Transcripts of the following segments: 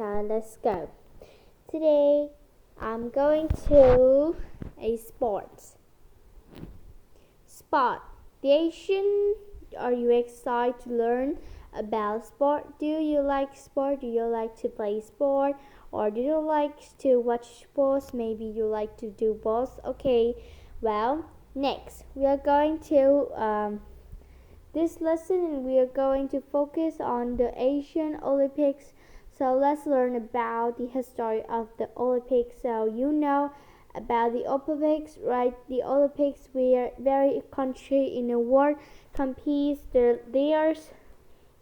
child, let's go. Today I'm going to a sports. Sport. The Asian, are you excited to learn about sport? Do you like sport? Do you like to play sport? Or do you like to watch sports? Maybe you like to do both. Okay, well, next we are going to this lesson we are going to focus on the Asian Olympics. So let's learn about the history of the Olympics. So you know about the Olympics, right? The Olympics where very country in the world competes theirs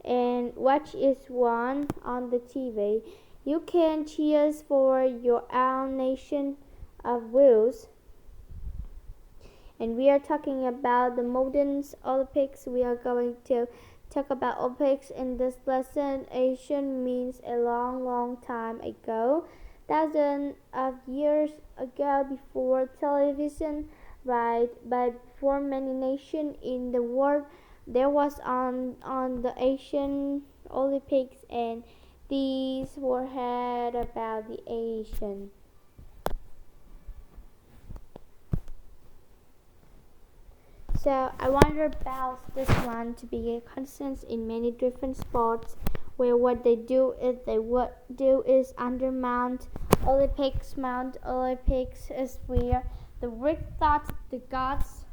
and watch is one on the TV. You can cheers for your own nation of Wales. And we are talking about the modern Olympics. We are going to talk about Olympics in this lesson. Asian means a long time ago, thousands of years ago, before television, right? But before many nations in the world, there was on the Asian Olympics, and these were had about the Asian. So I wonder about this one to be a constant in many different sports, where what they do is undermount Olympics. Mount Olympics is where the Greek thought the gods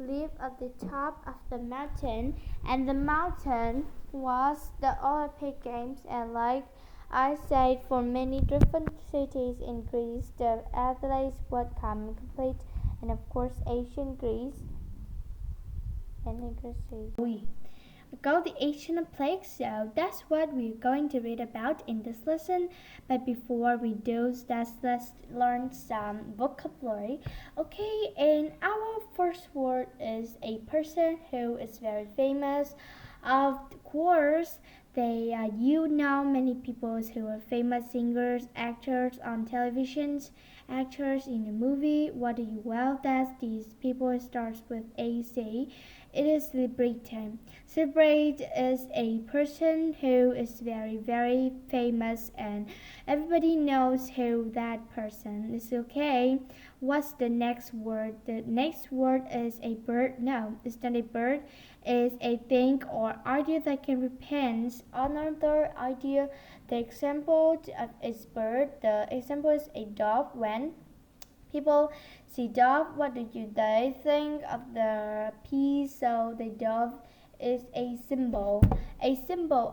live at the top of the mountain, and the mountain was the Olympic Games. And like I said, for many different cities in Greece, the athletes would come and complete, and of course, ancient Greece. We got the Asian plague, so that's what we're going to read about in this lesson. But before we do that, let's learn some vocabulary. Okay, and our first word is a person who is very famous. Of course, you know many people who are famous singers, actors on televisions, actors in a movie. What do you well? That these people starts with AC. It is celebrity. Celebrate is a person who is very famous, and everybody knows who that person is. Okay, what's the next word? The next word is a bird. No, it's not a bird. Is a thing or idea that can represent another idea. The example is bird. The example is a dog. When people see dove, what do they think of the peace? So the dove is a symbol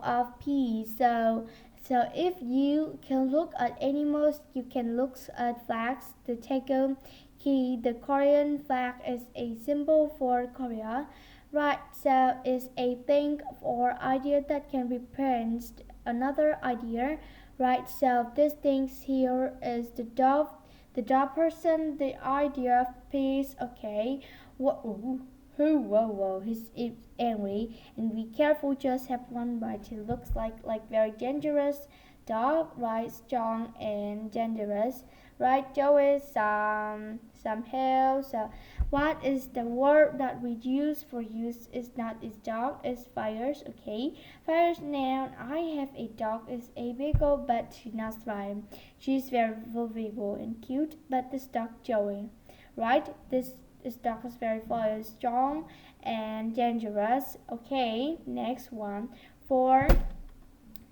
of peace. So if you can look at animals, you can look at flags. The Taegyeom key, the Korean flag is a symbol for Korea, right? So it's a thing or idea that can represent another idea, right? So this things here is the job person, the idea of peace. Okay, whoa, he's angry, and be careful. Just have one bite. He looks like very dangerous dog, right? Strong and dangerous, right? Joe is some hell. So what is the word that we use for use is not is dog, is fires. Okay, fires noun. I have a dog is a beagle, but she's not fire. She's very vulnerable and cute, but this dog Joey, right? This dog is very fire, strong and dangerous. Okay, next one. For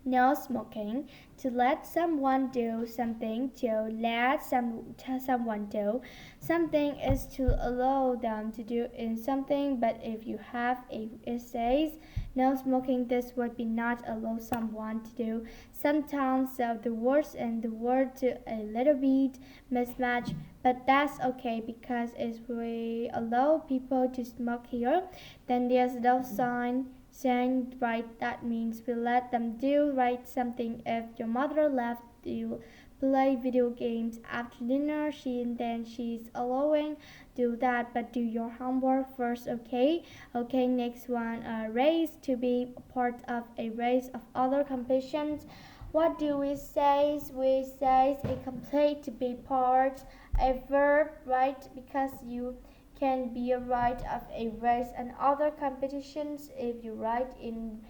no smoking, to let someone do something, to let someone do something is to allow them to do in something. But if you have it says no smoking, this would be not allow someone to do. Sometimes the words and the word to a little bit mismatch, but that's okay because if we allow people to smoke here, then there's no sign saying right. That means we let them do right something. If your mother left you play video games after dinner, she's allowing do that, but do your homework first. Okay, next one. Race, to be part of a race of other competitions. What do we say? We say a complete, to be part, a verb, right? Because you can be a right of a race and other competitions if you write in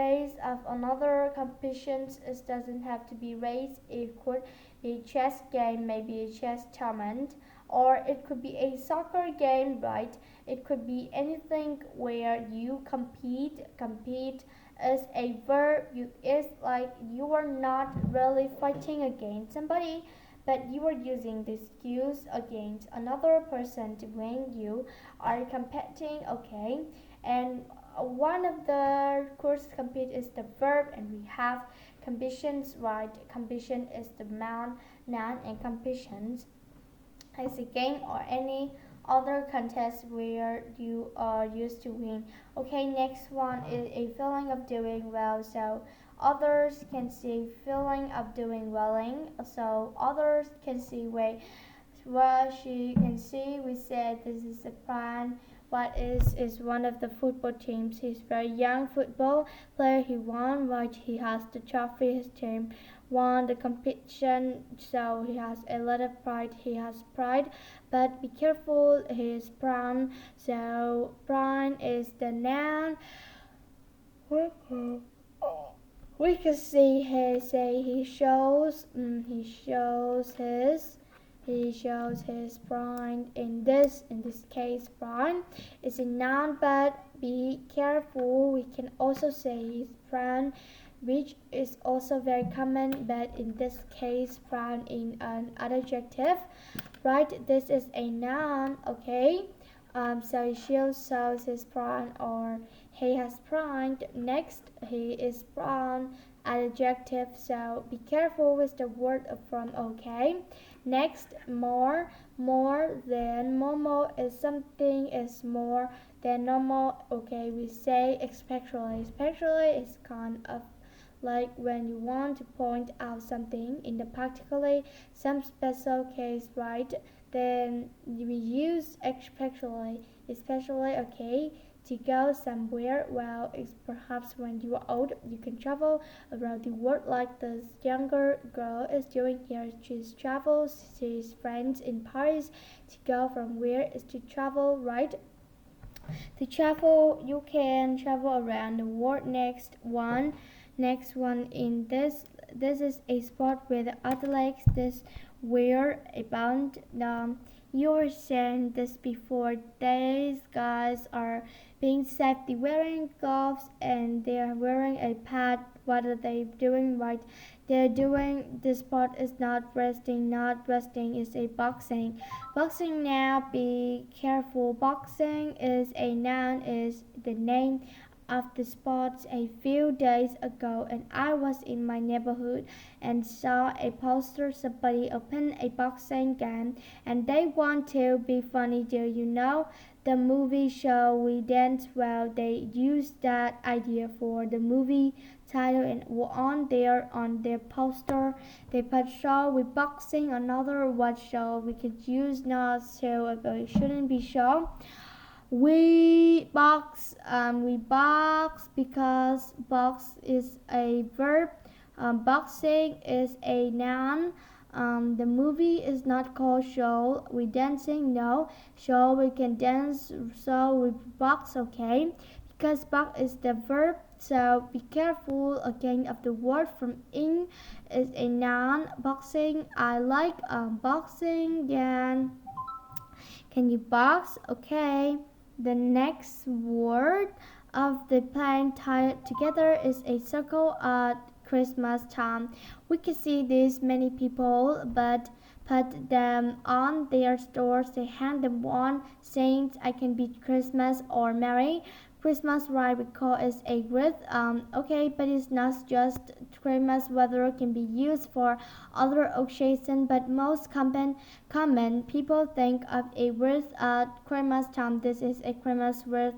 race of another competitions. It doesn't have to be race. It could be a chess game, maybe a chess tournament, or it could be a soccer game, right? It could be anything where you compete. Compete is a verb. It's like you are not really fighting against somebody, but you are using the skills against another person to win. You are competing, okay? And one of the course compete is the verb, and we have competitions, right? Competition is the noun, and competitions is a game or any other contest where you are used to win. Okay, next one is a feeling of doing well. So others can see feeling of doing welling. So others can see way well she can see we said this is a plan. What is one of the football teams. He's very young football player. He won, right? He has the trophy. His team won the competition, so he has a lot of pride. He has pride, but be careful. He is brown. So brown is the noun. We can see he say he shows his pride. In this case pride is a noun, but be careful. We can also say his proud, which is also very common, but in this case proud in an adjective, right? This is a noun, okay? So he shows his pride, or he has pride. Next, he is proud, adjective. So be careful with the word from, okay? Next, more than normal is something is more than normal. Okay, we say especially. Especially is kind of like when you want to point out something in the particularly some special case, right? Then we use especially, okay, to go somewhere. Well, it's perhaps when you are old, you can travel around the world like this younger girl is doing here. She's travels, she's friends in Paris. To go from where is to travel, right? To travel, you can travel around the world. Next one in this is a sport with athletes. This where about you were saying this before. These guys are being safety wearing gloves, and they are wearing a pad. What are they doing, right? They're doing this sport is not wrestling. Not wrestling is a boxing. Boxing now, be careful. Boxing is a noun, is the name of the sports. A few days ago, and I was in my neighborhood and saw a poster. Somebody opened a boxing game, and they want to be funny. Do you know the movie show We Dance? Well, they used that idea for the movie title, and on their poster they put show with boxing. Another what show we could use not so, but it shouldn't be show. We box because box is a verb. Boxing is a noun. The movie is not called show. We dancing, no. Show we can dance, so we box, okay? Because box is the verb. So be careful again of the word from in is a noun. Boxing. I like boxing. Yeah. Can you box? Okay. The next word of the plan tied together is a circle at Christmas time. We can see these many people, but put them on their stores. They hang them on saying I can be Christmas or Merry Christmas, right? We call it a wreath. Okay, but it's not just Christmas. Weather can be used for other occasions, but most common people think of a wreath at Christmas time. This is a Christmas wreath.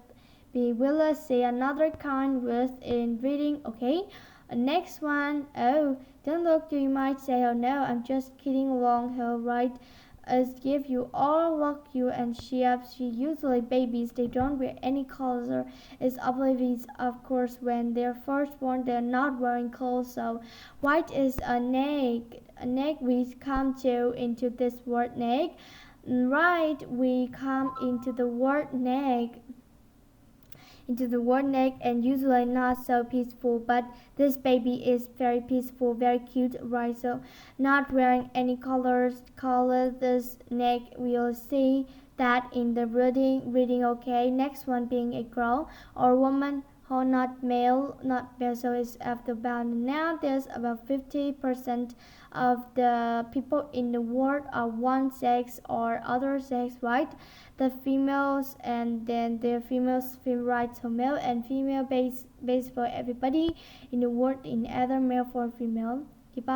We will see another kind wreath in reading. Okay. Next one. Oh, don't look. You might say, oh no, I'm just kidding along here, right? As give you all look you and she usually babies they don't wear any clothes is oblivious of course when they're first born they're not wearing clothes. So white is a neck we come to into this word neck, right? We come into the word neck into the word neck and usually not so peaceful, but this baby is very peaceful, very cute, right? So not wearing any color this neck, we'll see that in the reading. Okay, next one being a girl or woman who not male, so it's after about now there's about 50% of the people in the world are one sex or other sex, right? The females, and then the females feel right, so male and female base for everybody in the world, in either male or female.